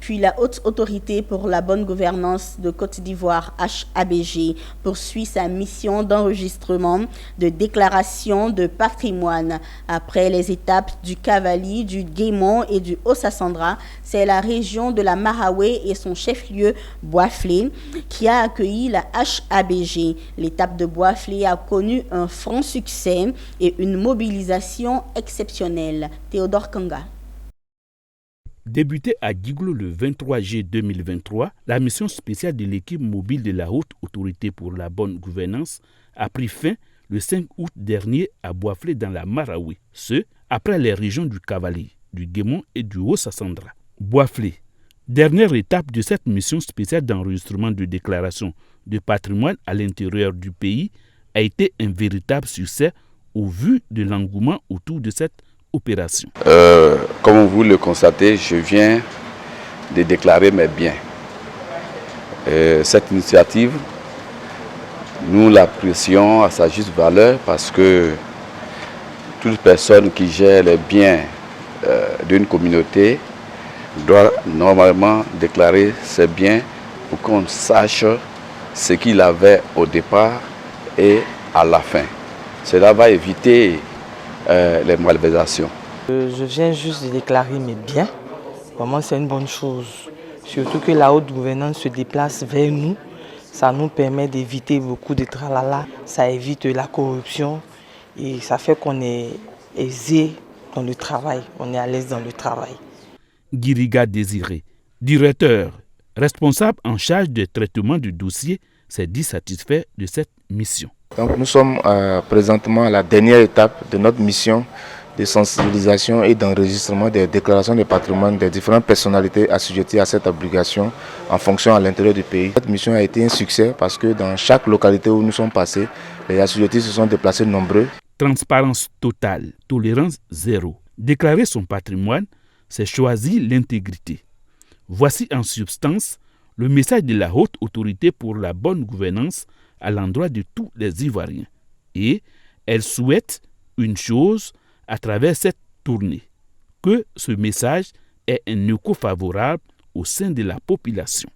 Puis la Haute Autorité pour la bonne gouvernance de Côte d'Ivoire, HABG, poursuit sa mission d'enregistrement de déclaration de patrimoine. Après les étapes du Cavali, du Guémon et du Haut-Sassandra, c'est la région de la Maraoué et son chef-lieu Boisflé qui a accueilli la HABG. L'étape de Boisflé a connu un franc succès et une mobilisation exceptionnelle. Théodore Kanga. Débutée à Guiglo le 23 juillet 2023, la mission spéciale de l'équipe mobile de la Haute Autorité pour la bonne gouvernance a pris fin le 5 août dernier à Boisflé dans la Maraoué, ce après les régions du Cavali, du Guémon et du Haut-Sassandra. Boisflé, dernière étape de cette mission spéciale d'enregistrement de déclaration de patrimoine à l'intérieur du pays, a été un véritable succès au vu de l'engouement autour de cette opération. Comme vous le constatez, je viens de déclarer mes biens. Cette initiative, nous l'apprécions à sa juste valeur parce que toute personne qui gère les biens d'une communauté doit normalement déclarer ses biens pour qu'on sache ce qu'il avait au départ et à la fin. Cela va éviter les malversations. Je viens juste de déclarer mes biens. Vraiment, c'est une bonne chose. Surtout que la haute gouvernance se déplace vers nous. Ça nous permet d'éviter beaucoup de tralala. Ça évite la corruption et ça fait qu'on est aisé dans le travail. On est à l'aise dans le travail. Guiriga Désiré, directeur responsable en charge du traitement du dossier, s'est dit satisfait de cette mission. Donc nous sommes présentement à la dernière étape de notre mission de sensibilisation et d'enregistrement des déclarations de patrimoine des différentes personnalités assujetties à cette obligation en fonction à l'intérieur du pays. Cette mission a été un succès parce que dans chaque localité où nous sommes passés, les assujettis se sont déplacés nombreux. Transparence totale, tolérance zéro. Déclarer son patrimoine, c'est choisir l'intégrité. Voici en substance le message de la Haute Autorité pour la bonne gouvernance à l'endroit de tous les Ivoiriens. Et elle souhaite une chose à travers cette tournée, que ce message ait un écho favorable au sein de la population.